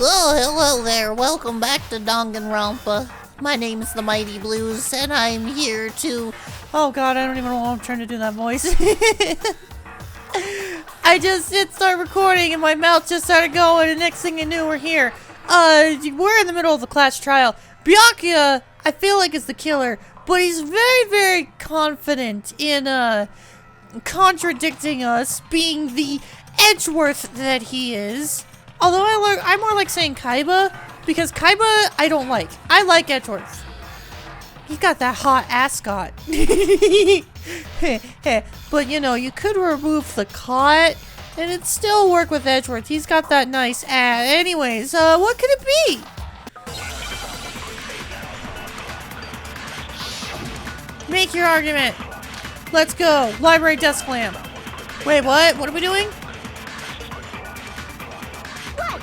Oh, hello there. Welcome back to Danganronpa. My name's the Mighty Blues, and I'm here to... Oh god, I don't even know why I'm trying to do that voice. I just hit start recording and my mouth just started going, and next thing I knew, we're here. We're in the middle of the class trial. Byakuya, I feel like, is the killer, but he's very, very confident in, contradicting us, being the Edgeworth that he is. Although I more like saying Kaiba, because Kaiba I don't like. I like Edgeworth. He's got that hot ascot. But you know, you could remove the cot and it'd still work with Edgeworth. He's got that nice ass. Anyways, what could it be? Make your argument. Let's go. Library desk slam. Wait, what? What are we doing?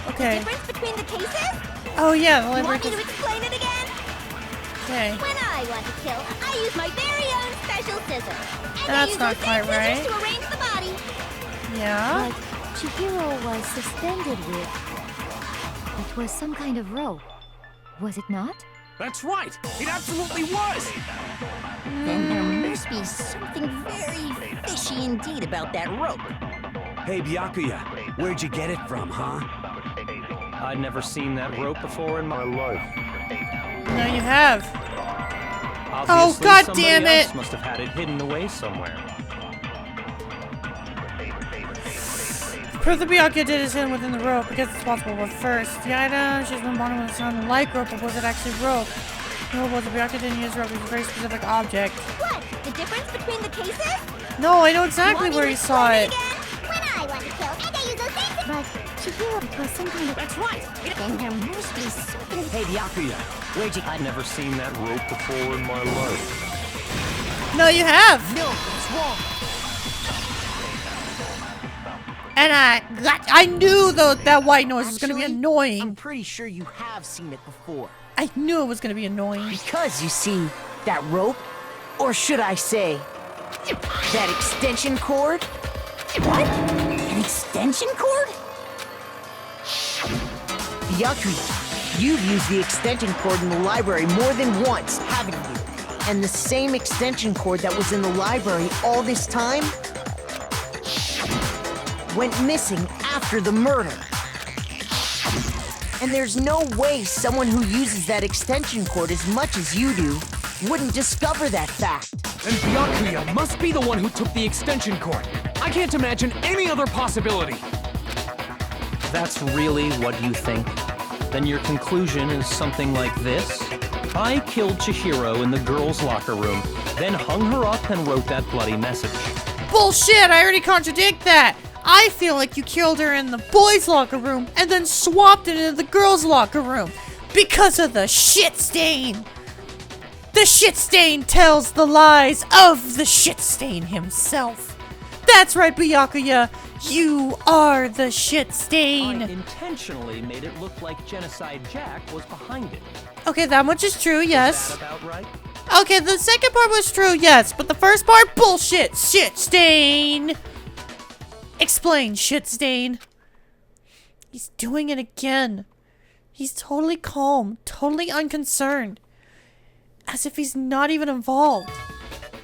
Okay. The difference between the cases? Oh yeah, the You library. want me to explain it again? Okay. When I want to kill, I use my very own special scissors. And That's I use not those quite same scissors right. to arrange the body. Yeah. But Chihiro was suspended with... It was some kind of rope. Was it not? That's right! It absolutely was! Then there must be something very fishy indeed about that rope. Hey, Byakuya, where'd you get it from, huh? I'd never seen that rope before in my life. No, you have. Obviously, God somebody damn it. else must have had it hidden away somewhere. Proof that Byakuya did is hidden within the rope because it's possible. But first, the item she's been bonding with sounded like rope, but was it actually rope? No, but the Byakuya didn't use rope. It was a very specific object. What? The difference between the cases? No, I know exactly where he saw it. When I want to kill, and I use those same scissors. But Chihiro, it was some kind of... That's right! Then there must be something. Hey, Byakuya, where'd you... I'd never seen that rope before in my life. No, you have. No, it's wrong! And I knew though that white noise was gonna be Actually, annoying. I'm pretty sure you have seen it before. I knew it was gonna be annoying. Because, you see, that rope, or should I say, that extension cord? What? An extension cord? Byakuya, you've used the extension cord in the library more than once, haven't you? And the same extension cord that was in the library all this time went missing after the murder. And there's no way someone who uses that extension cord as much as you do wouldn't discover that fact. And Byakuya must be the one who took the extension cord. I can't imagine any other possibility. That's really what you think? Then your conclusion is something like this? I killed Chihiro in the girls' locker room, then hung her up and wrote that bloody message. Bullshit! I already contradict that. I feel like you killed her in the boys' locker room and then swapped it into the girls' locker room because of the shit stain. The shit stain tells the lies of the shit stain himself. That's right, Byakuya. You are the shit I stain. intentionally made it look like Genocide Jack was behind it. Okay, that much is true, Is yes. that about right? Okay, the second part was true, yes, but the first part, bullshit. Shit stain. Explain, shit stain. He's doing it again. He's totally calm, totally unconcerned. As if he's not even involved.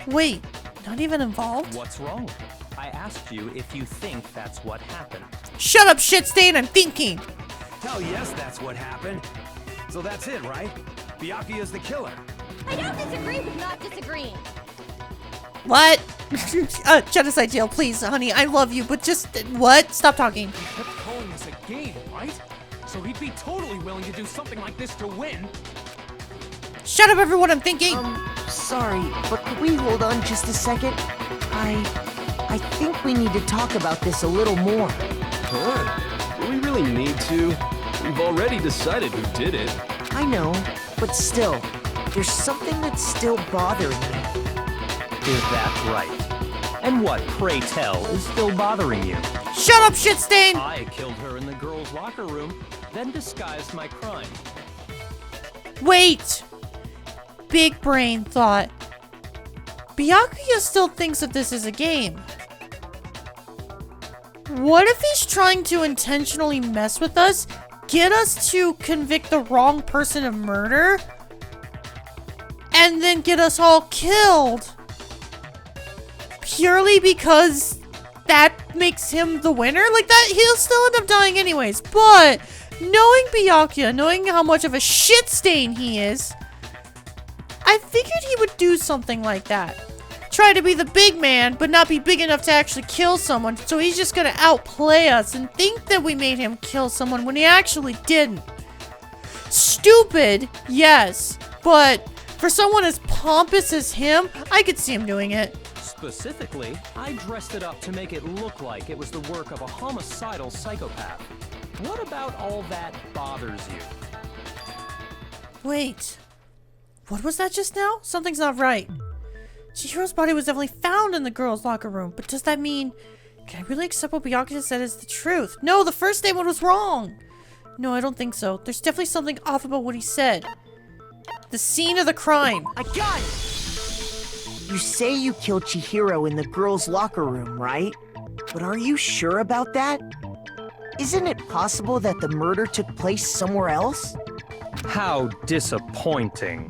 Wait, not even involved? What's wrong? I asked you if you think that's what happened. Shut up, shit stain, I'm thinking. Hell yes, that's what happened. So that's it, right? Byakuya's the killer. I don't disagree with not disagreeing. What? Genocide jail, please, honey, I love you, but just, what? Stop talking. He kept calling this a game, right? So he'd be totally willing to do something like this to win. Shut up, everyone, I'm thinking. Sorry, but could we hold on just a second? I think we need to talk about this a little more. Huh? Do we really need to? We've already decided who did it. I know, but still, there's something that's still bothering me. Is that right? And what, pray tell, is still bothering you? Shut up, shit stain. I killed her in the girls' locker room, then disguised my crime. Wait. Big brain thought. Byakuya still thinks that this is a game. What if he's trying to intentionally mess with us, get us to convict the wrong person of murder and then get us all killed purely because that makes him the winner. Like that, he'll still end up dying anyways. But knowing Byakuya, knowing how much of a shit stain he is, I figured he would do something like that. Try to be the big man, but not be big enough to actually kill someone. So he's just gonna outplay us and think that we made him kill someone when he actually didn't. Stupid, yes. But for someone as pompous as him, I could see him doing it. Specifically, I dressed it up to make it look like it was the work of a homicidal psychopath. What about all that bothers you? Wait. What was that just now? Something's not right. Chihiro's body was definitely found in the girls' locker room, but does that mean... Can I really accept what Byakuya said is the truth? No, the first statement was wrong! No, I don't think so. There's definitely something off about what he said. The scene of the crime. I got it! You say you killed Chihiro in the girls' locker room, right? But are you sure about that? Isn't it possible that the murder took place somewhere else? How disappointing.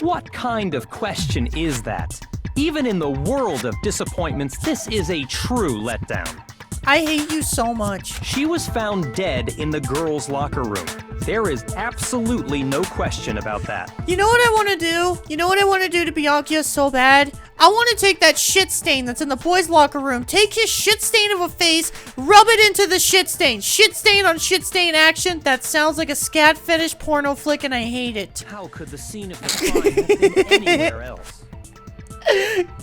What kind of question is that? Even in the world of disappointments, this is a true letdown. I hate you so much. She was found dead in the girls' locker room. There is absolutely no question about that. You know what I want to do? You know what I want to do to Byakuya so bad? I want to take that shit stain that's in the boys' locker room, take his shit stain of a face, rub it into the shit stain. Shit stain on shit stain action. That sounds like a scat fetish porno flick and I hate it. How could the scene of the crime have been anywhere else?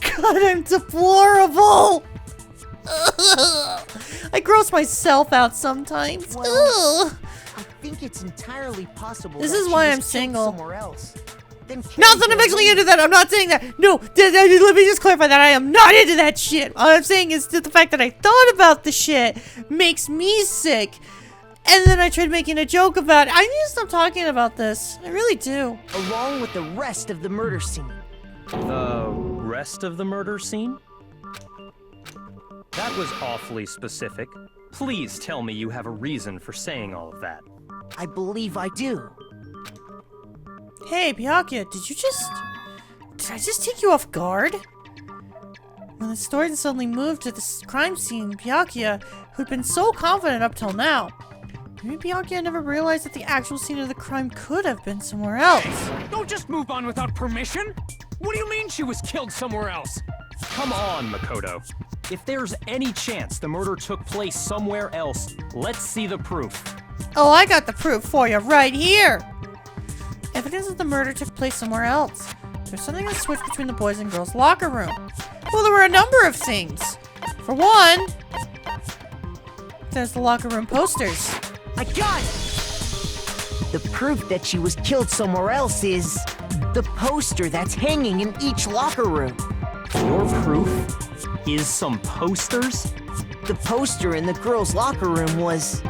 God, I'm deplorable. I gross myself out sometimes. Well, I think it's entirely possible. This that is she why was I'm killed single. Somewhere else. Then Not that I'm actually into that. I'm not saying that. No, let me just clarify that. I am not into that shit. All I'm saying is that the fact that I thought about the shit makes me sick. And then I tried making a joke about it. I need to stop talking about this. I really do. Along with the rest of the murder scene. The rest of the murder scene? That was awfully specific. Please tell me you have a reason for saying all of that. I believe I do. Hey, Byakuya, did I just take you off guard? When the story suddenly moved to the crime scene, Byakuya, who'd been so confident up till now, maybe Byakuya never realized that the actual scene of the crime could have been somewhere else. Don't just move on without permission! What do you mean she was killed somewhere else? Come on, Makoto. If there's any chance the murder took place somewhere else, let's see the proof. Oh, I got the proof for you right here! Evidence that the murder took place somewhere else. There's something that switched between the boys' and girls' locker room. Well, there were a number of things. For one, there's the locker room posters. I got it! The proof that she was killed somewhere else is the poster that's hanging in each locker room. Your proof is some posters? The poster in the girls' locker room was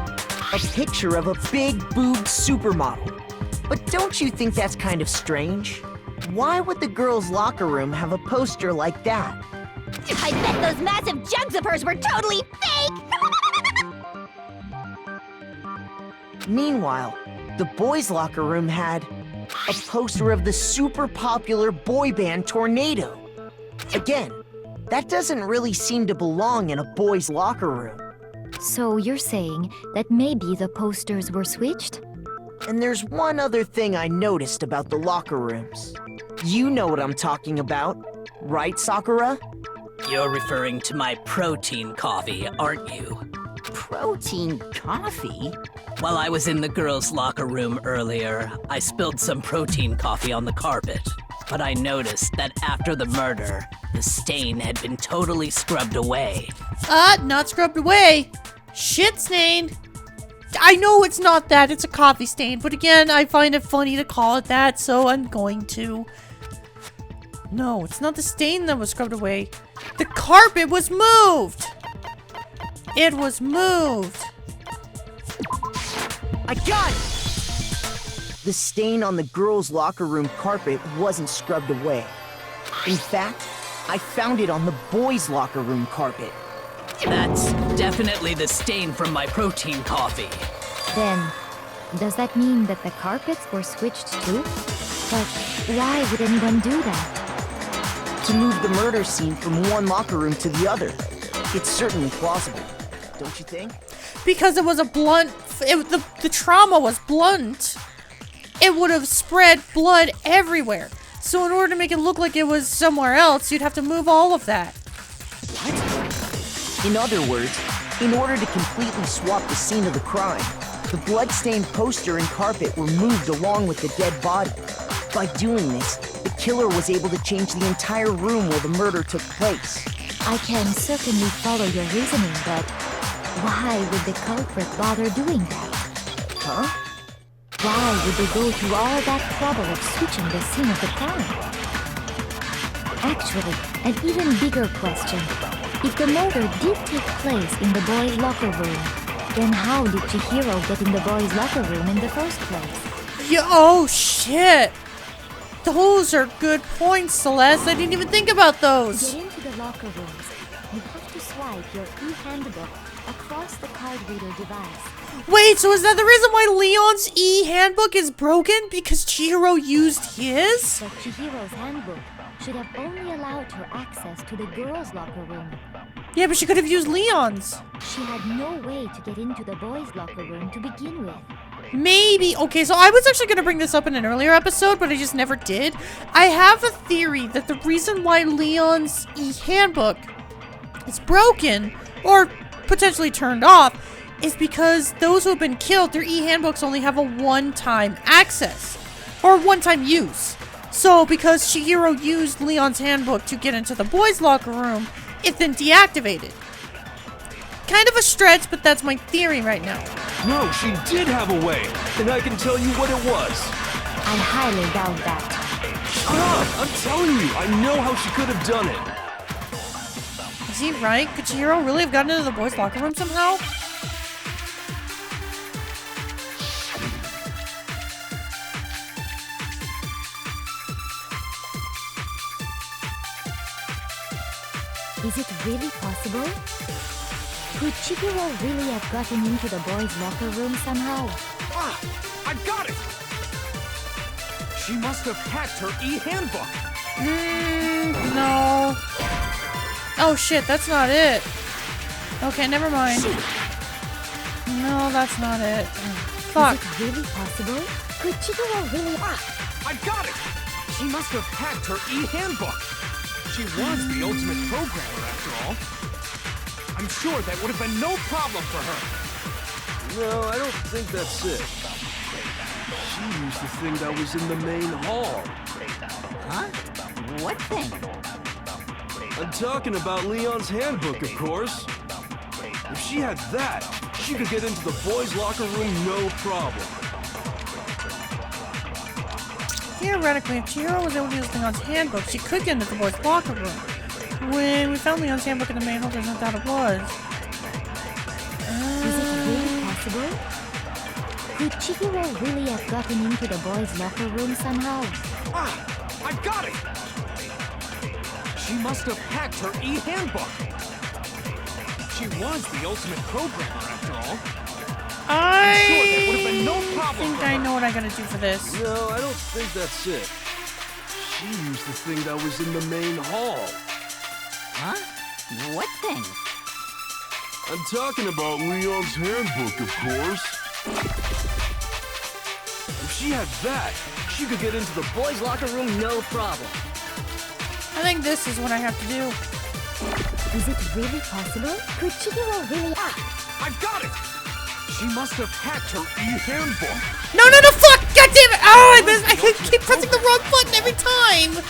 a picture of a big-boobed supermodel. But don't you think that's kind of strange? Why would the girls' locker room have a poster like that? I bet those massive jugs of hers were totally fake! Meanwhile, the boys' locker room had a poster of the super popular boy band Tornado. Again, that doesn't really seem to belong in a boys' locker room. So you're saying that maybe the posters were switched? And there's one other thing I noticed about the locker rooms. You know what I'm talking about, right, Sakura? You're referring to my protein coffee, aren't you? Protein coffee? While I was in the girls' locker room earlier, I spilled some protein coffee on the carpet. But I noticed that after the murder, the stain had been totally scrubbed away. Not scrubbed away. Shit stained. I know it's not that, it's a coffee stain, but again, I find it funny to call it that, so I'm going to. No, it's not the stain that was scrubbed away. The carpet was moved! It was moved. I got it! The stain on the girls' locker room carpet wasn't scrubbed away. In fact, I found it on the boys' locker room carpet. That's definitely the stain from my protein coffee. Then, Does that mean that the carpets were switched too? But why would anyone do that? To move the murder scene from one locker room to the other. It's certainly plausible, don't you think? Because it was a blunt... the trauma was blunt. It would have spread blood everywhere. So in order to make it look like it was somewhere else, you'd have to move all of that. What? In other words, in order to completely swap the scene of the crime, the blood-stained poster and carpet were moved along with the dead body. By doing this, the killer was able to change the entire room where the murder took place. I can certainly follow your reasoning, but why would the culprit bother doing that? Huh? Why would they go through all that trouble of switching the scene of the crime? Actually, an even bigger question. If the murder did take place in the boys' locker room, then how did Chihiro get in the boys' locker room in the first place? Oh shit! Those are good points, Celeste. I didn't even think about To those. get into the locker rooms, you have to swipe your e-handbook across the card reader device. Wait, so is that the reason why Leon's e-handbook is broken? Because Chihiro used his? But Chihiro's handbook should have only allowed her access to the girls' locker room. Yeah, but she could have used Leon's. She had no way to get into the boys' locker room to begin with. Maybe. Okay, so I was actually going to bring this up in an earlier episode, but I just never did. I have a theory that the reason why Leon's e-handbook is broken, or potentially turned off, is because those who have been killed, their e-handbooks only have a one-time access, or one-time use. So because Chihiro used Leon's handbook to get into the boys' locker room, it then deactivated. Kind of a stretch, but that's my theory right now. No, she did have a way, and I can tell you what it was. I highly doubt that. Shut up! I'm telling you, I know how she could have done it. Is he right? Could Chihiro really have gotten into the boys' locker room somehow? Is it really possible? Could Chihiro really have gotten into the boys' locker room somehow? Ah! I got it! She must have hacked her e-handbook. No. Oh shit, that's not it. Okay, never mind. No, that's not it. Fuck. Is it really possible? Could Chihiro really... I got it! She must have hacked her e-handbook. She was the ultimate programmer, after all. I'm sure that would have been no problem for her. No, I don't think that's it. She used the thing that was in the main hall. Huh? What thing? I'm talking about Leon's handbook, of course. If she had that, she could get into the boys' locker room no problem. Theoretically, if Chihiro was able to use Leon's handbook, she could get into the boys' locker room. When we found Leon's handbook in the main hall, there's no doubt it was. Is it really possible? Could Chihiro really have gotten into the boys' locker room somehow? Ah! I got it! She must have hacked her e-handbook. She was the ultimate programmer, after all. I'm sure that would have been no problem think for I her. know what I gotta do for this. No, I don't think that's it. She used the thing that was in the main hall. Huh? What thing? I'm talking about Leon's handbook, of course. If she had that, she could get into the boys' locker room no problem. I think this is what I have to do. Is it really possible? Could Chihiro really... I got it! She must have hacked her e-handbook. No, fuck! God damn it! Oh, I keep pressing the wrong button every time!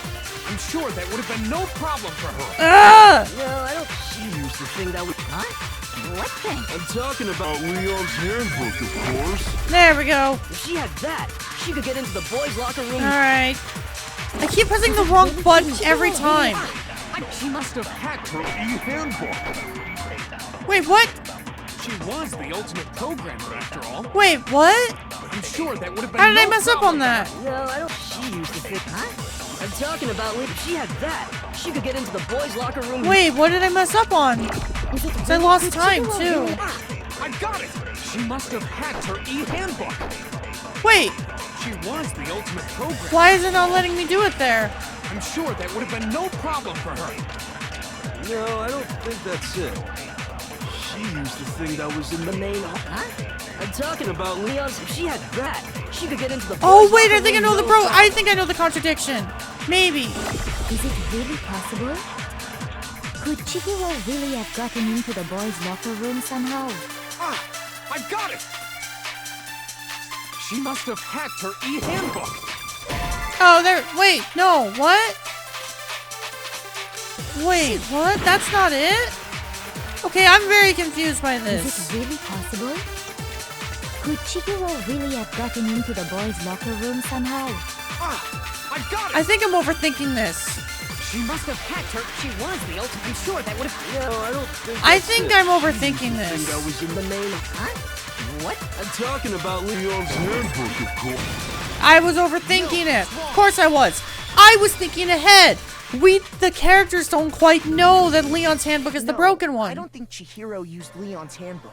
I'm sure that would have been no problem for her. No, I don't. She used the thing that was. Huh? What thing? I'm talking about Leon's handbook, of course. There we go. If she had that, she could get into the boys' locker room. Alright. I keep pressing the wrong button every time. She must have hacked her e-handbook. Wait, what? She was the ultimate programmer, after all. Wait, what? I'm sure that would have been How did no I mess up on problem that? for her. No, I don't. She used the thing. Huh? I'm talking about if she had that, she could get into the boys' locker room. Wait, what did I mess up on? 'Cause I lost time, too. I got it! She must have hacked her e-handbook. Wait, She was the ultimate program. why is it not letting me do it there? I'm sure that would have been no problem for her. No, I don't think that's it. She used the thing that was in the main. Huh? I'm talking about Leon's. If she had that, she could get into the. Oh boys' wait, I locker think I room know the no pro. I problem. think I know the contradiction. Maybe. Is it really possible? Could Chihiro really have gotten into the boys' locker room somehow? Ah, I've got it. She must have hacked her e-handbook. Oh, there. Wait, no. What? Wait, what? That's not it? Okay, I'm very confused by Is this. it really possible? Could Chihiro really have gotten into the boys' locker room somehow? Ah, I've got it. I think I'm overthinking this. She must have hacked her. She was the ultimate. I'm sure that would have. No, I don't think. I that's think it. I'm overthinking Thing that this. was in the main. Huh? What? I'm talking about Leon's handbook, of course. I was overthinking it. Of course I was. I was thinking ahead. The characters don't quite know that Leon's handbook is the No, broken one. I don't think Chihiro used Leon's handbook.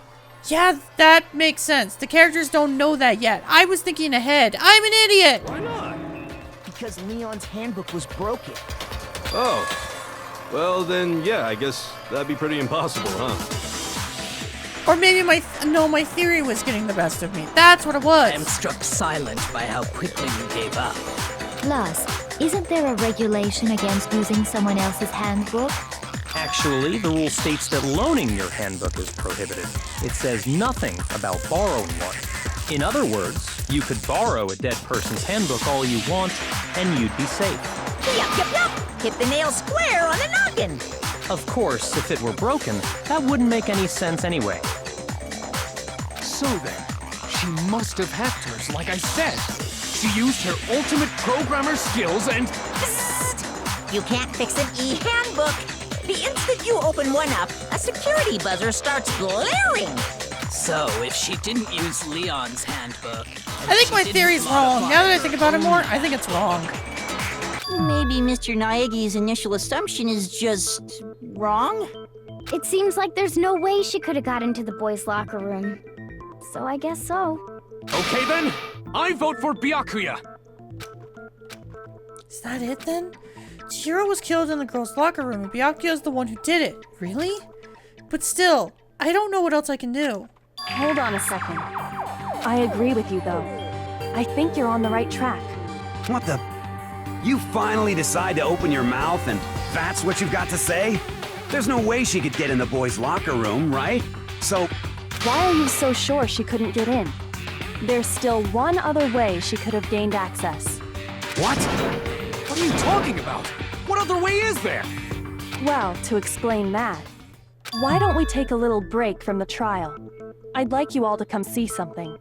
Yeah, that makes sense. The characters don't know that yet. I was thinking ahead. I'm an idiot. Why not? Because Leon's handbook was broken. Oh. Well, then, yeah, I guess that'd be pretty impossible, huh? Or maybe my theory was getting the best of me. That's what it was. I am struck silent by how quickly you gave up. Plus, isn't there a regulation against using someone else's handbook? Actually, the rule states that loaning your handbook is prohibited. It says nothing about borrowing one. In other words, you could borrow a dead person's handbook all you want, and you'd be safe. Yup, yup, yup. Hit the nail square on the noggin. Of course, if it were broken, that wouldn't make any sense anyway. So then, she must have hacked hers, like I said. She used her ultimate programmer skills and. Psst. You can't fix an e-handbook. The instant you open one up, a security buzzer starts blaring. So, if she didn't use Leon's handbook... I think my theory's wrong. Now that I think about it more, I think it's wrong. Maybe Mr. Naegi's initial assumption is just wrong? It seems like there's no way she could have got into the boys' locker room. So I guess so. Okay then, I vote for Byakuya. Is that it then? Chihiro was killed in the girls' locker room and Byakuya's the one who did it. Really? But still, I don't know what else I can do. Hold on a second. I agree with you, though. I think you're on the right track. What the? You finally decide to open your mouth and that's what you've got to say? There's no way she could get in the boys' locker room, right? So, Why are you so sure she couldn't get in? There's still one other way she could have gained access. what? What are you talking about? What other way is there? Well, to explain that, why don't we take a little break from the trial? I'd like you all to come see something.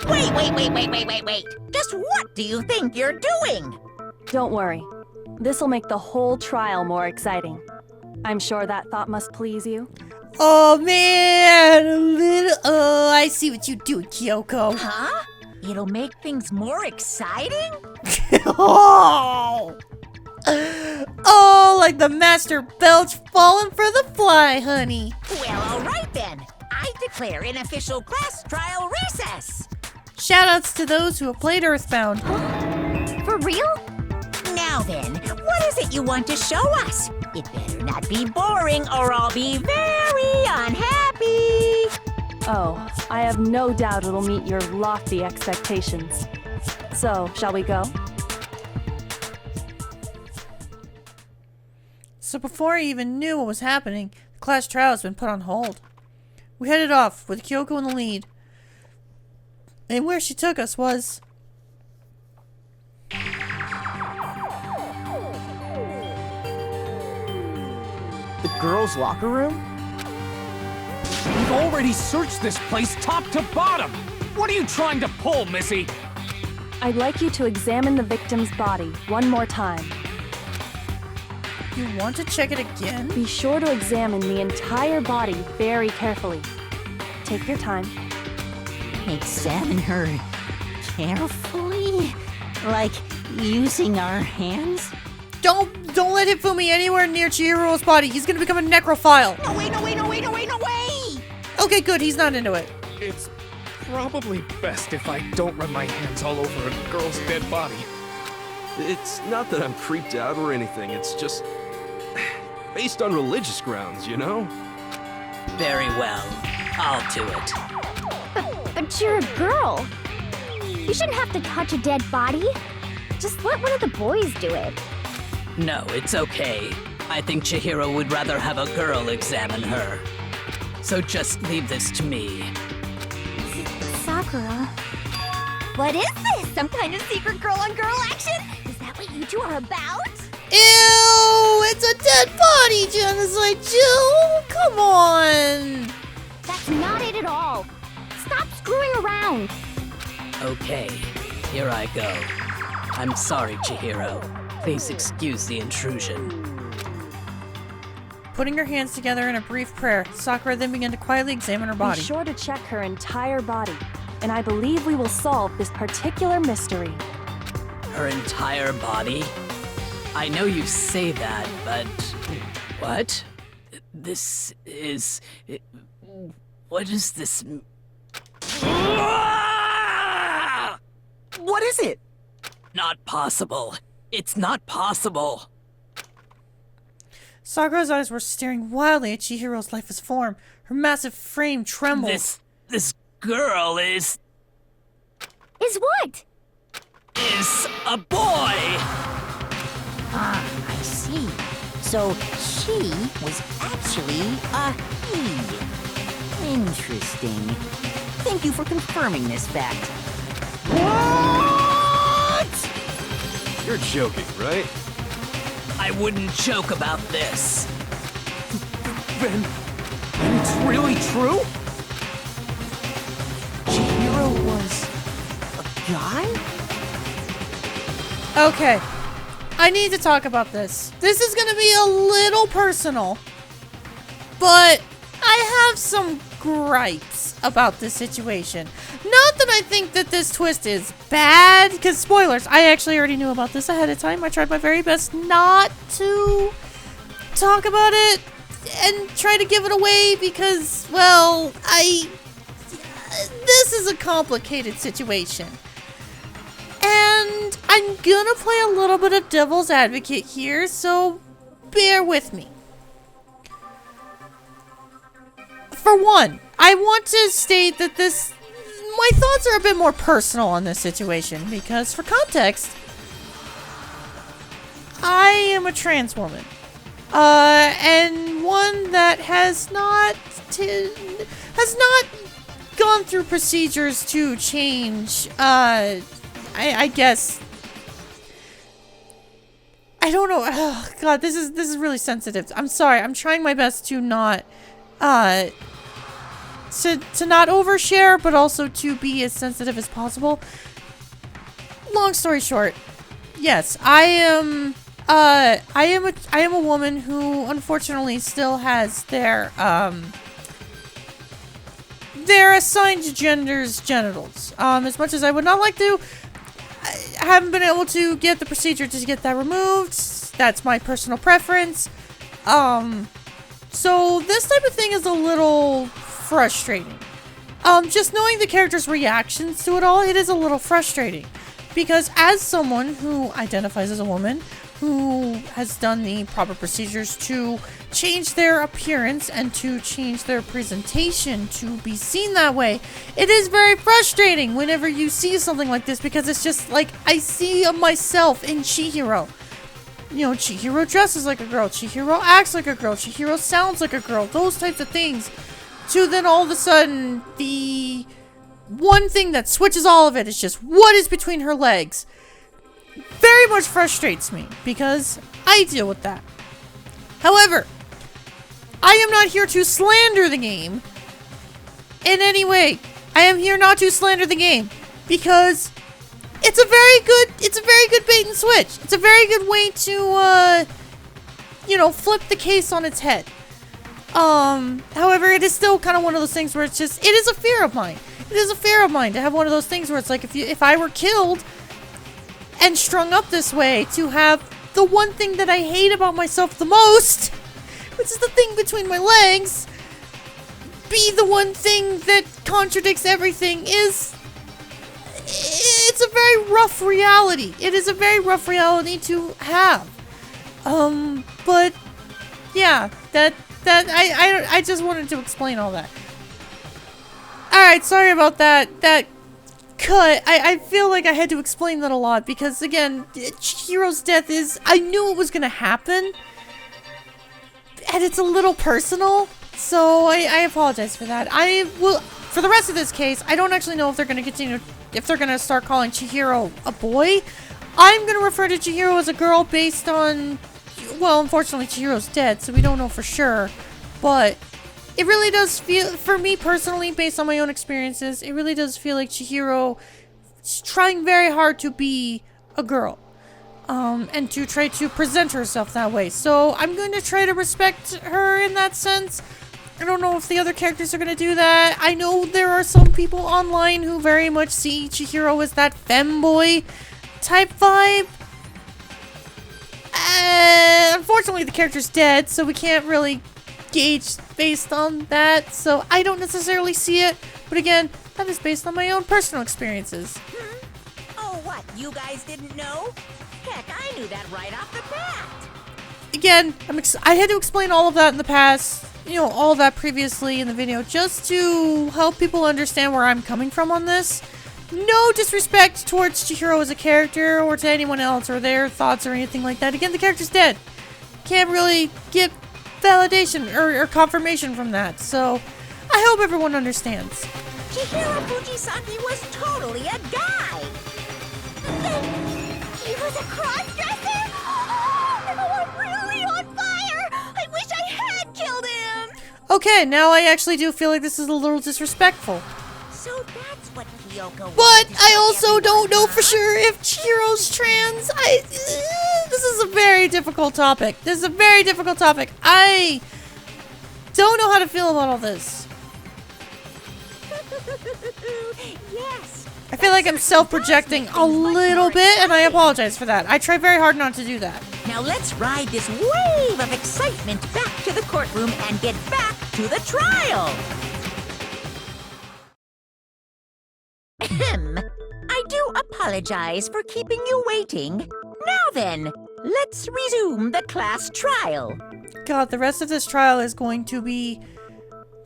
Wait. Just what do you think you're doing? Don't worry. This'll make the whole trial more exciting. I'm sure that thought must please you. Oh man, I see what you do, Kyoko. Huh? It'll make things more exciting? Oh, like the master belch falling for the fly, honey. Well, all right then. I declare an official class trial recess. Shoutouts to those who have played Earthbound. For real? Now then, what is it you want to show us? It better not be boring or I'll be very unhappy. Oh, I have no doubt it'll meet your lofty expectations. So, shall we go? So before I even knew what was happening, the class trial has been put on hold. We headed off with Kyoko in the lead. And where she took us was... The girls' locker room? We've already searched this place top to bottom. What are you trying to pull, Missy? I'd like you to examine the victim's body one more time. You want to check it again? Be sure to examine the entire body very carefully. Take your time. Examine her carefully? Like using our hands? Don't let Hifumi anywhere near Chihiro's body. He's gonna become a necrophile. No way! Okay, good. He's not into it. It's probably best if I don't run my hands all over a girl's dead body. It's not that I'm creeped out or anything, it's just based on religious grounds, you know? Very well. I'll do it. But you're a girl. You shouldn't have to touch a dead body. Just let one of the boys do it. No, it's okay. I think Chihiro would rather have a girl examine her. So just leave this to me. Sakura. What is this? Some kind of secret girl-on-girl action? Is that what you two are about? Ew! It's a dead body genocide, Jill! Come on! That's not it at all. Stop screwing around. Okay, here I go. I'm sorry, Chihiro. Please excuse the intrusion. Putting her hands together in a brief prayer, Sakura then began to quietly examine her body. Be sure to check her entire body, and I believe we will solve this particular mystery. Her entire body? I know you say that, but... What? This is... What is this... What is it? Not possible. It's not possible. Sakura's eyes were staring wildly at Chihiro's lifeless form. Her massive frame trembled. This girl is what? Is a boy! Ah, I see. So she was actually a he. Interesting. Thank you for confirming this fact. What? You're joking, right? I wouldn't joke about this. Then it's really true? Chihiro was a guy? Okay. I need to talk about this. This is gonna be a little personal, but I have some gripes about this situation. Not that I think that this twist is bad, because spoilers, I actually already knew about this ahead of time. I tried my very best not to talk about it and try to give it away because, well, this is a complicated situation. And I'm gonna play a little bit of devil's advocate here, so bear with me. For one, I want to state that my thoughts are a bit more personal on this situation because, for context, I am a trans woman, and one that has not gone through procedures to change. I guess. I don't know. Oh, God, this is really sensitive. I'm sorry. I'm trying my best to not. To not overshare, but also to be as sensitive as possible. Long story short, yes, I am a woman who unfortunately still has their assigned gender's genitals. As much as I would not like to, I haven't been able to get the procedure to get that removed. That's my personal preference. So this type of thing is a little frustrating. Just knowing the character's reactions to it all, it is a little frustrating. Because as someone who identifies as a woman, who has done the proper procedures to change their appearance and to change their presentation to be seen that way, it is very frustrating whenever you see something like this, because it's just like, I see myself in Chihiro. You know, Chihiro dresses like a girl, Chihiro acts like a girl, Chihiro sounds like a girl, those types of things. To then all of a sudden, the one thing that switches all of it is just what is between her legs. Very much frustrates me because I deal with that. However, I am not here to slander the game in any way. I am here not to slander the game because it's a very good bait and switch. It's a very good way to, flip the case on its head. However, it is still kind of one of those things where it is a fear of mine. It is a fear of mine to have one of those things where it's like, if I were killed and strung up this way, to have the one thing that I hate about myself the most, which is the thing between my legs, be the one thing that contradicts everything is... It's a very rough reality. It is a very rough reality to have. But... Yeah, I just wanted to explain all that. Alright, sorry about that cut. I feel like I had to explain that a lot because, again, Chihiro's death is... I knew it was gonna happen. And it's a little personal. So, I apologize for that. I will... For the rest of this case, I don't actually know if they're gonna continue... If they're gonna start calling Chihiro a boy. I'm gonna refer to Chihiro as a girl based on... Well, unfortunately, Chihiro's dead, so we don't know for sure. But... It really does feel, for me personally, based on my own experiences, it really does feel like Chihiro is trying very hard to be a girl. And to try to present herself that way. So I'm going to try to respect her in that sense. I don't know if the other characters are going to do that. I know there are some people online who very much see Chihiro as that femboy type vibe. Unfortunately, the character's dead, so we can't really gauge based on that, so I don't necessarily see it, but again, that is based on my own personal experiences. Oh, what? You guys didn't know? Heck, I knew that right off the bat. Again, I had to explain all of that in the past, you know, all of that previously in the video, just to help people understand where I'm coming from on this. No disrespect towards Chihiro as a character, or to anyone else, or their thoughts, or anything like that. Again, the character's dead. Can't really get validation or confirmation from that, so I hope everyone understands. Chihiro Fujisaki was totally a guy. He was a cross-dresser? Oh, I'm really on fire! I wish I had killed him! Okay, now I actually do feel like this is a little disrespectful. So that's what Kyoko... But I also don't know for sure if Chihiro's trans. This is a very difficult topic. This is a very difficult topic. I don't know how to feel about all this. Yes. I feel like I'm self-projecting a little bit, and I apologize for that. I try very hard not to do that. Now let's ride this wave of excitement back to the courtroom and get back to the trial. I do apologize for keeping you waiting. Now then, let's resume the class trial. God, the rest of this trial is going to be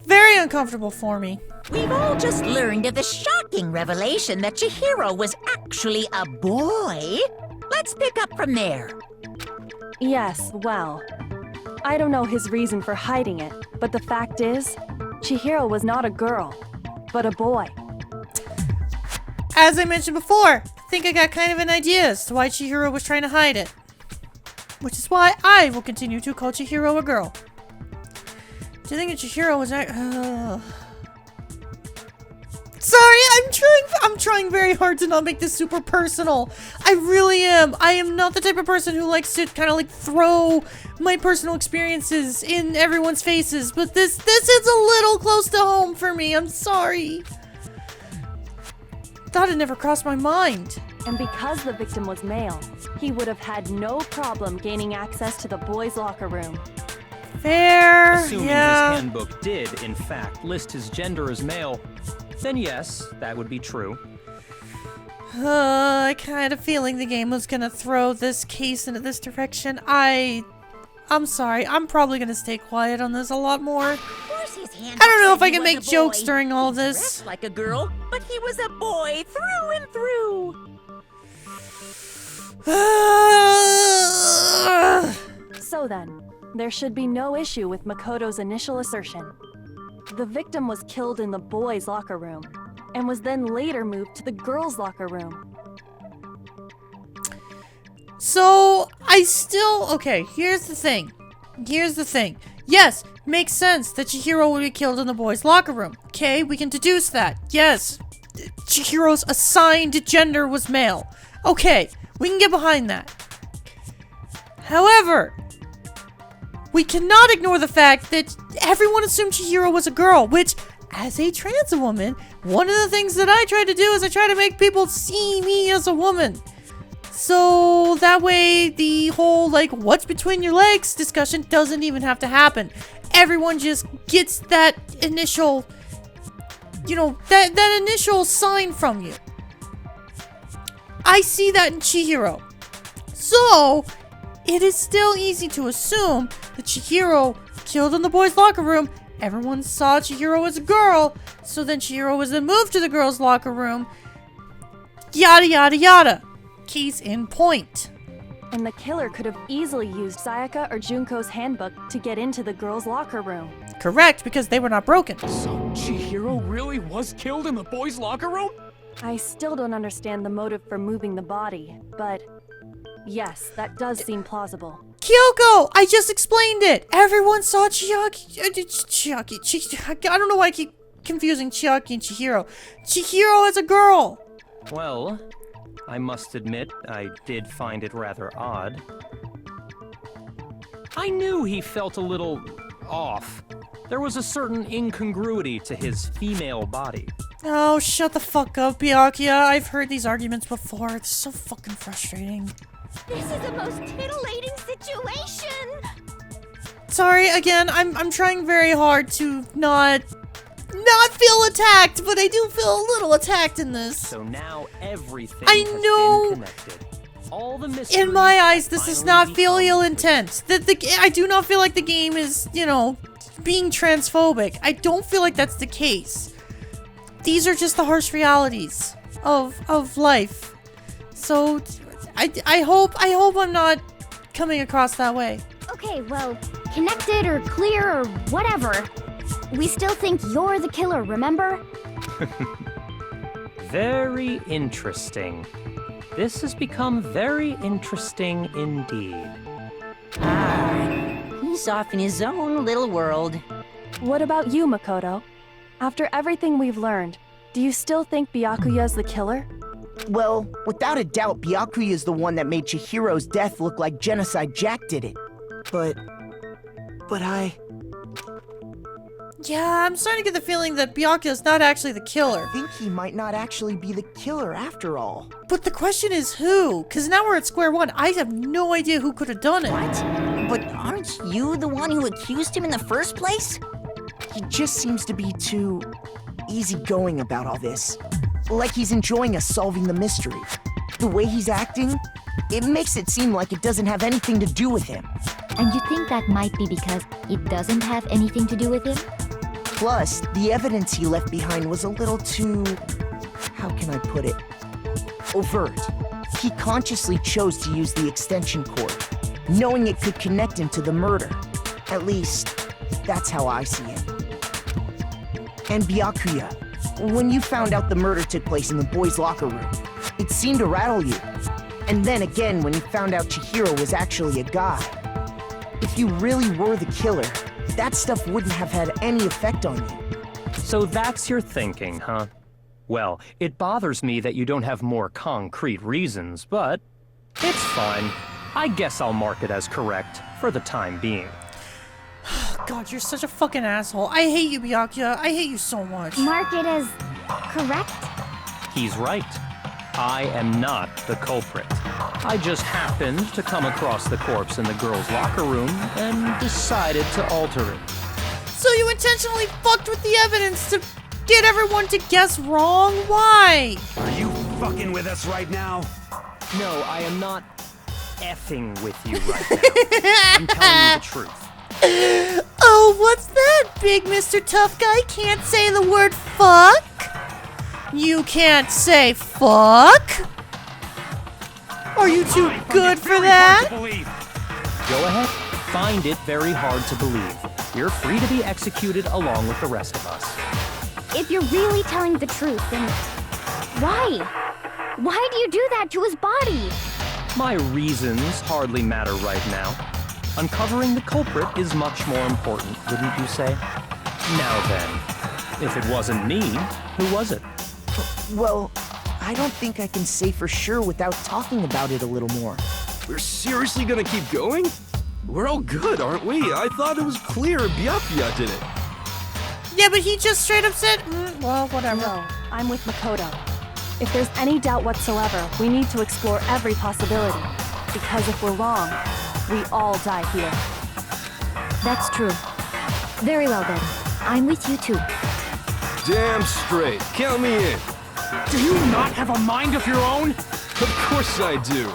very uncomfortable for me. We've all just learned of the shocking revelation that Chihiro was actually a boy. Let's pick up from there. Yes, well, I don't know his reason for hiding it, but the fact is, Chihiro was not a girl, but a boy. As I mentioned before, I think I got kind of an idea as to why Chihiro was trying to hide it. Which is why I will continue to call Chihiro a girl. Do you think that Chihiro was Sorry, I'm trying very hard to not make this super personal. I really am. I am not the type of person who likes to kind of like throw my personal experiences in everyone's faces, but this is a little close to home for me. I'm sorry. Thought it never crossed my mind. And because the victim was male, he would have had no problem gaining access to the boys' locker room. Fair, Assuming yeah. his handbook did, in fact, list his gender as male, then yes, that would be true. I kind of feeling the game was gonna throw this case into this direction. I'm sorry. I'm probably gonna stay quiet on this a lot more. I don't know if I can make jokes during all this. He dressed like a girl, but he was a boy through and through. So then, there should be no issue with Makoto's initial assertion. The victim was killed in the boys' locker room, and was then later moved to the girls' locker room. So, okay, here's the thing. Yes, makes sense that Chihiro would be killed in the boys' locker room. Okay, we can deduce that. Yes, Chihiro's assigned gender was male. Okay, we can get behind that. However, we cannot ignore the fact that everyone assumed Chihiro was a girl, which, as a trans woman, one of the things that I try to do is I try to make people see me as a woman. So that way the whole, like, what's between your legs discussion doesn't even have to happen. Everyone just gets that initial, that initial sign from you. I see that in Chihiro. So, it is still easy to assume that Chihiro killed in the boys' locker room. Everyone saw Chihiro as a girl, so then Chihiro was then moved to the girls' locker room. Yada yada yada. Case in point. And the killer could have easily used Sayaka or Junko's handbook to get into the girls' locker room. Correct, because they were not broken. So Chihiro really was killed in the boys' locker room? I still don't understand the motive for moving the body, but yes, that does seem plausible. Kyoko! I just explained it! Everyone saw Chiaki. I don't know why I keep confusing Chiaki and Chihiro. Chihiro is a girl! Well, I must admit, I did find it rather odd. I knew he felt a little off. There was a certain incongruity to his female body. Oh, shut the fuck up, Byakuya. I've heard these arguments before. It's so fucking frustrating. This is the most titillating situation! Sorry, again, I'm trying very hard to not feel attacked, but I do feel a little attacked in this. So now everything I has know. been connected. All the mysteries In my eyes, this finally does not become feel ill clear. intent. I do not feel like the game is, being transphobic. I don't feel like that's the case. These are just the harsh realities of life. So, I hope I'm not coming across that way. Okay, well, connected or clear or whatever. We still think you're the killer, remember? Very interesting. This has become very interesting indeed. He's off in his own little world. What about you, Makoto? After everything we've learned, do you still think Byakuya's the killer? Well, without a doubt, Byakuya is the one that made Chihiro's death look like Genocide Jack did it. But Yeah, I'm starting to get the feeling that Byakuya is not actually the killer. I think he might not actually be the killer after all. But the question is who? Because now we're at square one. I have no idea who could have done it. What? But aren't you the one who accused him in the first place? He just seems to be too easygoing about all this. Like he's enjoying us solving the mystery. The way he's acting, it makes it seem like it doesn't have anything to do with him. And you think that might be because it doesn't have anything to do with him? Plus, the evidence he left behind was a little too... how can I put it? Overt. He consciously chose to use the extension cord, knowing it could connect him to the murder. At least, that's how I see it. And Byakuya, when you found out the murder took place in the boys' locker room, it seemed to rattle you. And then again when you found out Chihiro was actually a guy. If you really were the killer, that stuff wouldn't have had any effect on you. So that's your thinking, huh? Well, it bothers me that you don't have more concrete reasons, but it's fine. I guess I'll mark it as correct for the time being. God, you're such a fucking asshole. I hate you, Byakuya. I hate you so much. Mark it as correct? He's right. I am not the culprit. I just happened to come across the corpse in the girls' locker room and decided to alter it. So you intentionally fucked with the evidence to get everyone to guess wrong? Why? Are you fucking with us right now? No, I am not effing with you right now. I'm telling you the truth. Oh, what's that? Big Mr. Tough Guy can't say the word fuck? You can't say fuck? Are you too good for that? Go ahead. Find it very hard to believe. You're free to be executed along with the rest of us. If you're really telling the truth, then why? Why do you do that to his body? My reasons hardly matter right now. Uncovering the culprit is much more important, wouldn't you say? Now then, if it wasn't me, who was it? Well, I don't think I can say for sure without talking about it a little more. We're seriously gonna keep going? We're all good, aren't we? I thought it was clear Byakuya did it. Yeah, but he just straight up said, well, whatever. No, I'm with Makoto. If there's any doubt whatsoever, we need to explore every possibility. Because if we're wrong, we all die here. That's true. Very well then. I'm with you too. Damn straight. Count me in. Do you not have a mind of your own? Of course I do.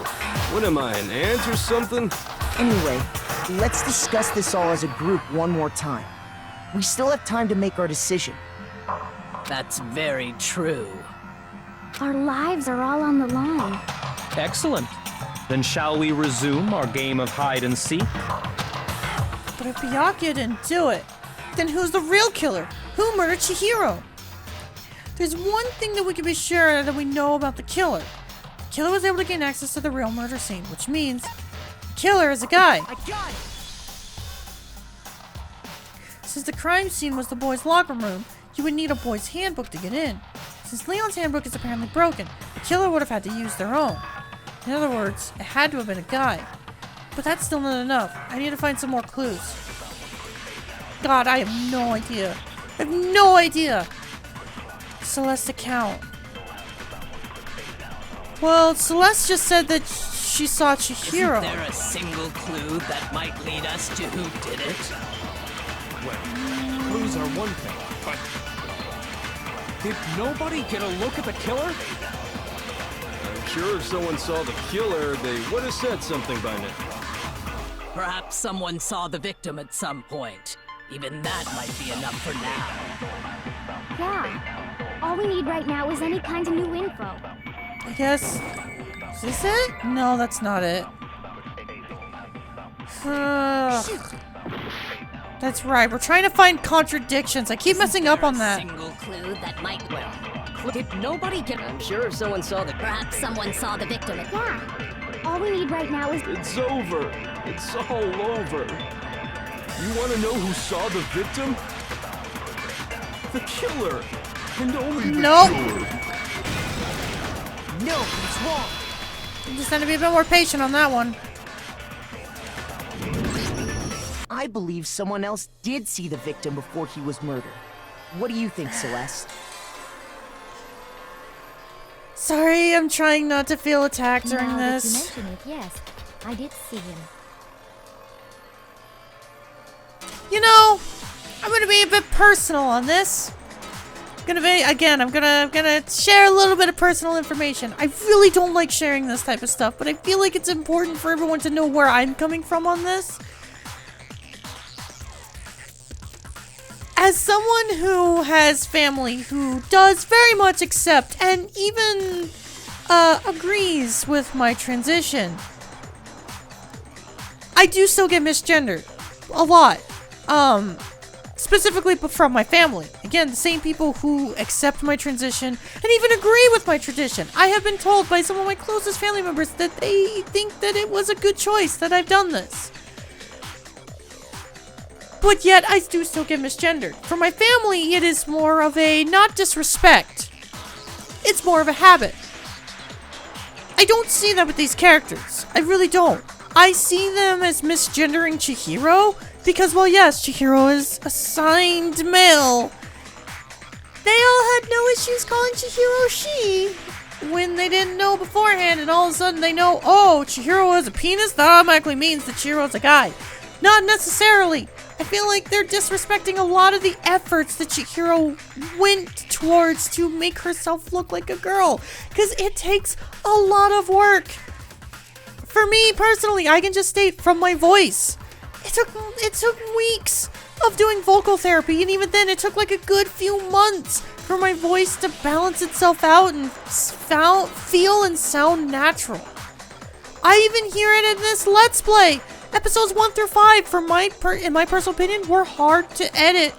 What am I, an ant or something? Anyway, let's discuss this all as a group one more time. We still have time to make our decision. That's very true. Our lives are all on the line. Excellent. Then shall we resume our game of hide and seek? But if Byakuya didn't do it, then who's the real killer? Who murdered Chihiro? There's one thing that we can be sure that we know about the killer. The killer was able to gain access to the real murder scene, which means the killer is a guy. I got it! Since the crime scene was the boys' locker room, you would need a boys' handbook to get in. Since Leon's handbook is apparently broken, the killer would have had to use their own. In other words, it had to have been a guy. But that's still not enough. I need to find some more clues. God, I have no idea. I have no idea! Celeste's account. Well, Celeste just said that she saw Chihiro. Isn't there a single clue that might lead us to who did it? Well, clues are one thing, but... Did nobody get a look at the killer? I'm sure if someone saw the killer, they would have said something by now. Perhaps someone saw the victim at some point. Even that might be enough for now. Yeah. All we need right now is any kind of new info. I guess... Is this it? No, that's not it. That's right, we're trying to find contradictions. I keep messing up on that. Single clue that might Did nobody get... I'm sure if someone saw the... Perhaps someone saw the victim. Yeah. All we need right now is... It's over. It's all over. You want to know who saw the victim? The killer. And only the killer. No, he's wrong. You just have to be a bit more patient on that one. I believe someone else did see the victim before he was murdered. What do you think, Celeste? Sorry, I'm trying not to feel attacked during now that this. you mention it, yes. I did see him. You know, I'm gonna be a bit personal on this. I'm gonna share a little bit of personal information. I really don't like sharing this type of stuff, but I feel like it's important for everyone to know where I'm coming from on this. As someone who has family who does very much accept and even agrees with my transition, I do still get misgendered. A lot. Specifically from my family. Again, the same people who accept my transition and even agree with my tradition. I have been told by some of my closest family members that they think that it was a good choice that I've done this. But yet, I do still get misgendered. For my family, it is more of a not disrespect. It's more of a habit. I don't see that with these characters. I really don't. I see them as misgendering Chihiro because, well, yes, Chihiro is assigned male. They all had no issues calling Chihiro she when they didn't know beforehand, and all of a sudden they know, oh, Chihiro has a penis? That automatically means that Chihiro's a guy. Not necessarily. I feel like they're disrespecting a lot of the efforts that Chihiro went towards to make herself look like a girl. Because it takes a lot of work. For me, personally, I can just state from my voice. It took weeks of doing vocal therapy, and even then, it took like a good few months for my voice to balance itself out and feel and sound natural. I even hear it in this Let's Play. Episodes 1 through 5, in my personal opinion, were hard to edit.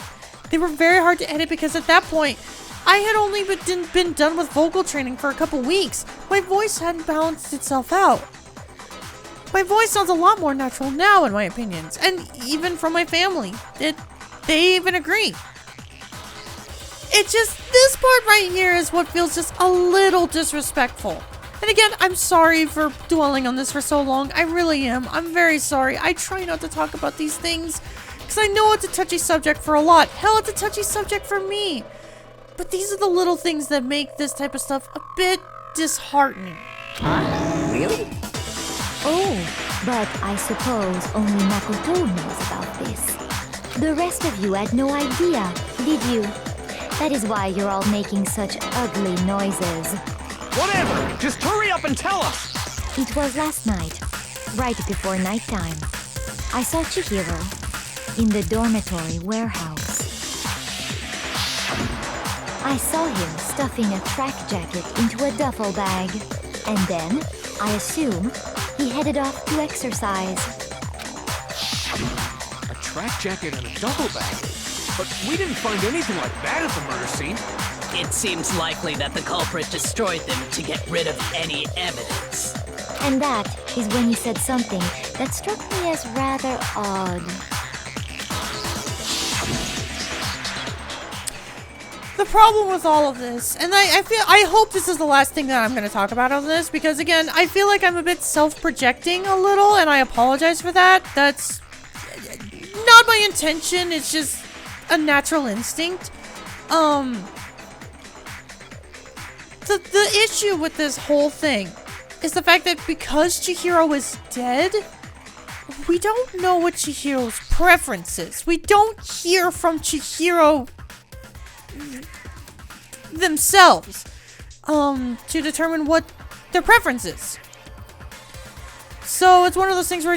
They were very hard to edit because at that point, I had only been done with vocal training for a couple weeks. My voice hadn't balanced itself out. My voice sounds a lot more natural now, in my opinions, and even from my family, they even agree. It's just, this part right here is what feels just a little disrespectful. And again, I'm sorry for dwelling on this for so long. I really am. I'm very sorry. I try not to talk about these things because I know it's a touchy subject for a lot. Hell, it's a touchy subject for me. But these are the little things that make this type of stuff a bit disheartening. Huh? Really? Oh, but I suppose only Makoto knows about this. The rest of you had no idea, did you? That is why you're all making such ugly noises. Whatever! Just hurry up and tell us! It was last night, right before nighttime. I saw Chihiro in the dormitory warehouse. I saw him stuffing a track jacket into a duffel bag. And then, I assume, he headed off to exercise. A track jacket and a duffel bag? But we didn't find anything like that at the murder scene. It seems likely that the culprit destroyed them to get rid of any evidence. And that is when he said something that struck me as rather odd. The problem with all of this, and I hope this is the last thing that I'm going to talk about on this, because again, I feel like I'm a bit self-projecting a little, and I apologize for that. That's not my intention, it's just a natural instinct. The issue with this whole thing is the fact that because Chihiro is dead, we don't know what Chihiro's preference is. We don't hear from Chihiro themselves to determine what their preference is. So it's one of those things where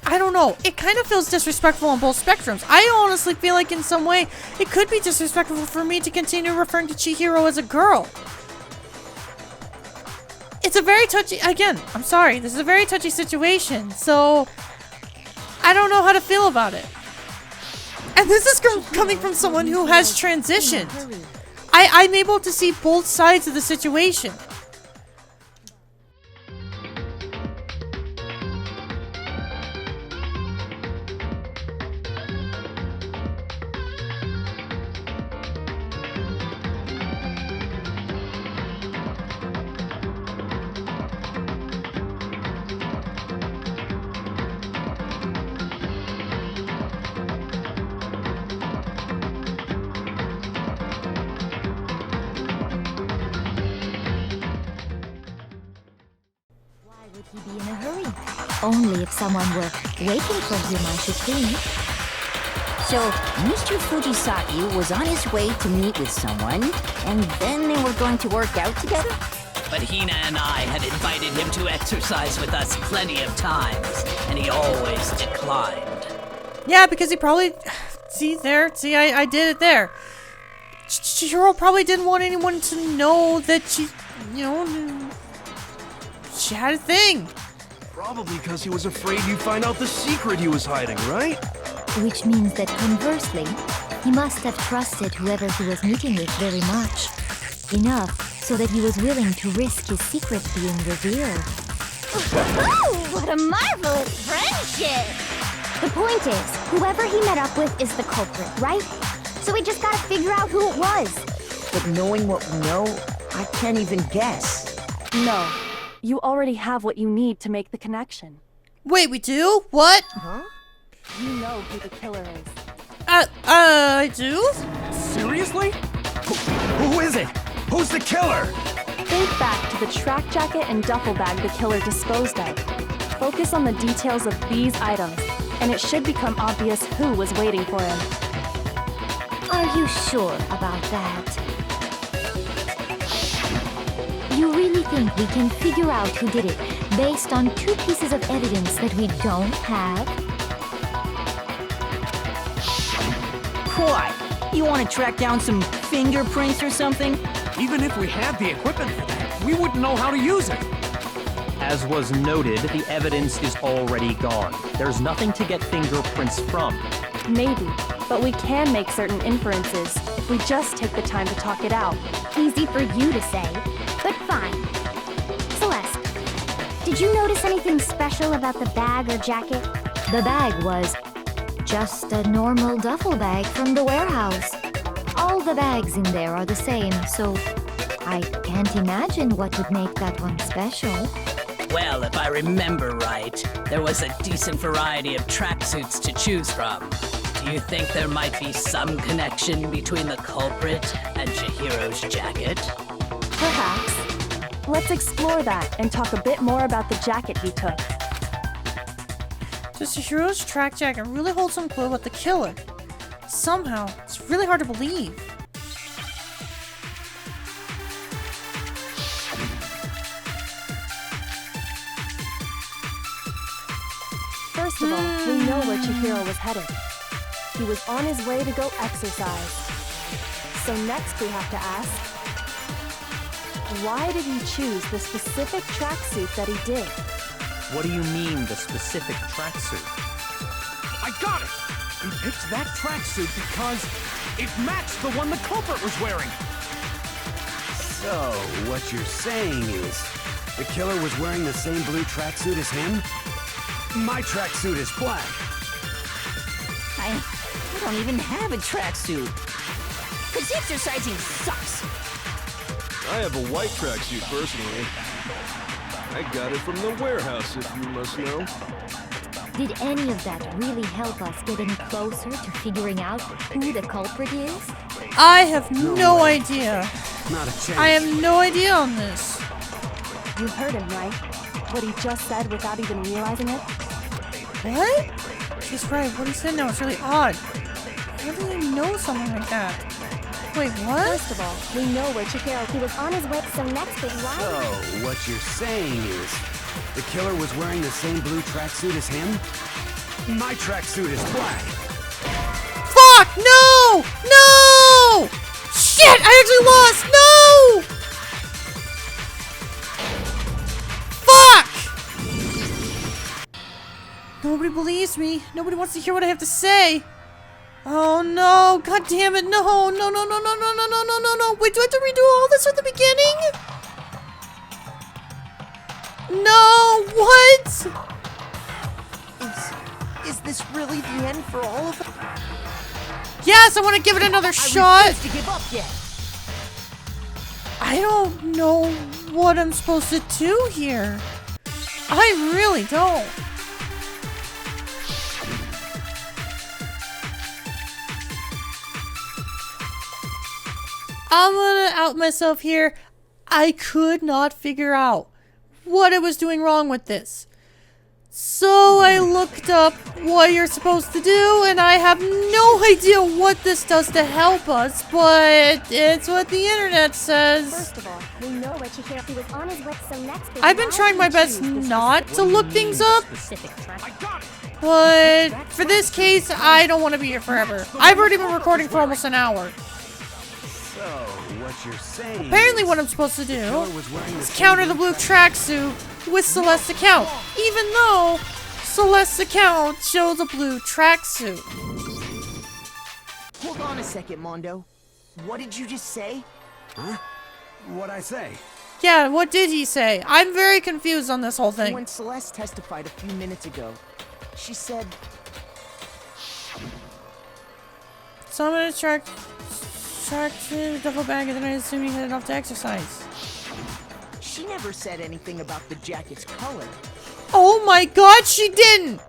I don't know, it kind of feels disrespectful on both spectrums. I honestly feel like in some way it could be disrespectful for me to continue referring to Chihiro as a girl. It's a very touchy, again, I'm sorry, this is a very touchy situation, so I don't know how to feel about it. And this is coming from someone who has transitioned. I'm able to see both sides of the situation. Only if someone were waiting for him, I should think. So, Mr. Fujisaki was on his way to meet with someone, and then they were going to work out together? But Hina and I had invited him to exercise with us plenty of times, and he always declined. Yeah, because he probably... See, I did it there. Chihiro probably didn't want anyone to know that she had a thing. Probably because he was afraid you'd find out the secret he was hiding, right? Which means that conversely, he must have trusted whoever he was meeting with very much. Enough so that he was willing to risk his secret being revealed. Oh, what a marvelous friendship! The point is, whoever he met up with is the culprit, right? So we just gotta figure out who it was. But knowing what we know, I can't even guess. No. You already have what you need to make the connection. Wait, we do? What? Huh? You know who the killer is. I do? Seriously? Who is it? Who's the killer? Think back to the track jacket and duffel bag the killer disposed of. Focus on the details of these items, and it should become obvious who was waiting for him. Are you sure about that? You really think we can figure out who did it based on two pieces of evidence that we don't have? What? You want to track down some fingerprints or something? Even if we had the equipment for that, we wouldn't know how to use it. As was noted, the evidence is already gone. There's nothing to get fingerprints from. Maybe, but we can make certain inferences if we just take the time to talk it out. Easy for you to say, but fine. Celeste, did you notice anything special about the bag or jacket? The bag was just a normal duffel bag from the warehouse. All the bags in there are the same, so I can't imagine what would make that one special. Well, if I remember right, there was a decent variety of tracksuits to choose from. Do you think there might be some connection between the culprit and Chihiro's jacket? Perhaps. Let's explore that and talk a bit more about the jacket he took. Does Chihiro's track jacket really hold some clue about the killer? Somehow, it's really hard to believe. First of all, we know where Chihiro was headed. He was on his way to go exercise. So next we have to ask, why did he choose the specific tracksuit that he did? What do you mean, the specific tracksuit? I got it! He picked that tracksuit because it matched the one the culprit was wearing. So, what you're saying is, the killer was wearing the same blue tracksuit as him? My tracksuit is black. I don't even have a tracksuit. Cause exercising sucks. I have a white tracksuit personally. I got it from the warehouse, if you must know. Did any of that really help us get any closer to figuring out who the culprit is? I have no idea. Not a chance. I have no idea on this. You heard him, right? What he just said without even realizing it? What? She's right. What he said now is really odd. How do you know something like that? Wait, what? First of all, we know where Chihiro. He was on his way, so next thing, why? So, what you're saying is, the killer was wearing the same blue tracksuit as him? My tracksuit is black. Fuck! No! No! Shit! I actually lost! No! Fuck! Nobody believes me. Nobody wants to hear what I have to say. Oh no! God damn it! No! No! No! No! No! No! No! No! No! No! No! Wait! Do I have to redo all this from the beginning? No! What? Is this really the end for all of them? Yes, I want to give it another shot. I refuse to give up yet. I don't know what I'm supposed to do here. I really don't. I'm gonna out myself here. I could not figure out what I was doing wrong with this. So I looked up what you're supposed to do, and I have no idea what this does to help us, but it's what the internet says. First of all, we know where Chihiro. He was on his way, so next thing, I've been why trying did my he best choose the not to look things up, I got it! but for this case, I don't want to be here forever. I've already been recording for almost an hour. So, what you're saying Apparently is, what I'm supposed to do killer was wearing the is same counter the blue blue tracksuit with Celeste's account, even though Celeste's account shows a blue tracksuit. Hold on a second, Mondo. What did you just say? Huh? What'd I say? Yeah, what did he say? I'm very confused on this whole thing. When Celeste testified a few minutes ago, she said... So I'm gonna track to the duffel bag, and then I assume you headed off to exercise. She never said anything about the jacket's color. Oh my god, she didn't!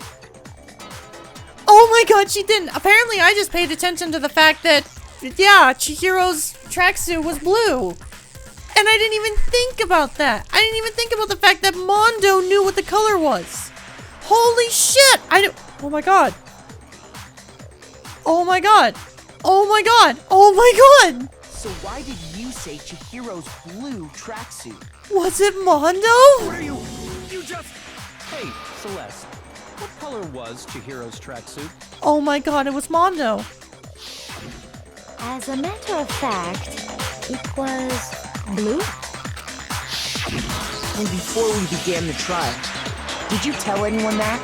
Oh my god, she didn't! Apparently I just paid attention to the fact that, yeah, Chihiro's tracksuit was blue. And I didn't even think about that. I didn't even think about the fact that Mondo knew what the color was. Holy shit! Oh my god. Oh my god. Oh my god. Oh my god! So why did you say Chihiro's blue tracksuit? Was it Mondo? What are you? You just... Hey, Celeste, what color was Chihiro's tracksuit? Oh my god, it was Mondo. As a matter of fact, it was blue. And before we began the trial, did you tell anyone that?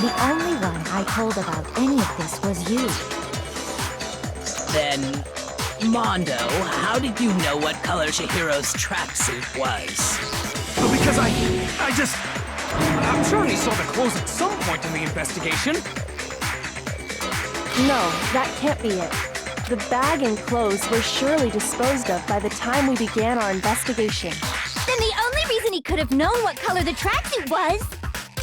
The only one I told about any of this was you. Then, Mondo, how did you know what color Chihiro's tracksuit was? Because I'm sure he saw the clothes at some point in the investigation. No, that can't be it. The bag and clothes were surely disposed of by the time we began our investigation. Then the only reason he could have known what color the tracksuit was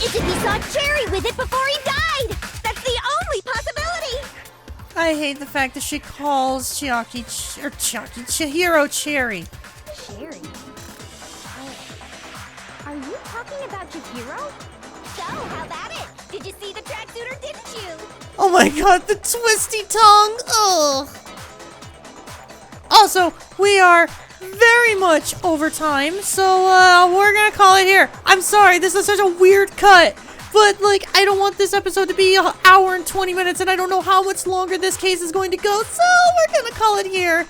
is if he saw Cherry with it before he died. That's the only possibility. I hate the fact that she calls Chihiro Cherry. Cherry? Are you talking about Chihiro? So, how about it? Did you see the tracksuit or didn't you? Oh my god, the twisty tongue! Ugh! Also, we are very much over time, so we're gonna call it here. I'm sorry, this is such a weird cut But, like, I don't want this episode to be an hour and 20 minutes, and I don't know how much longer this case is going to go, so we're gonna call it here.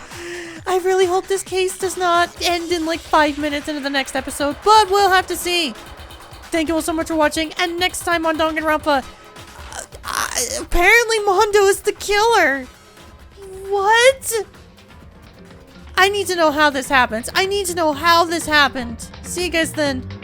I really hope this case does not end in, like, 5 minutes into the next episode, but we'll have to see. Thank you all so much for watching, and next time on Danganronpa, apparently Mondo is the killer. What? I need to know how this happens. I need to know how this happened. See you guys then.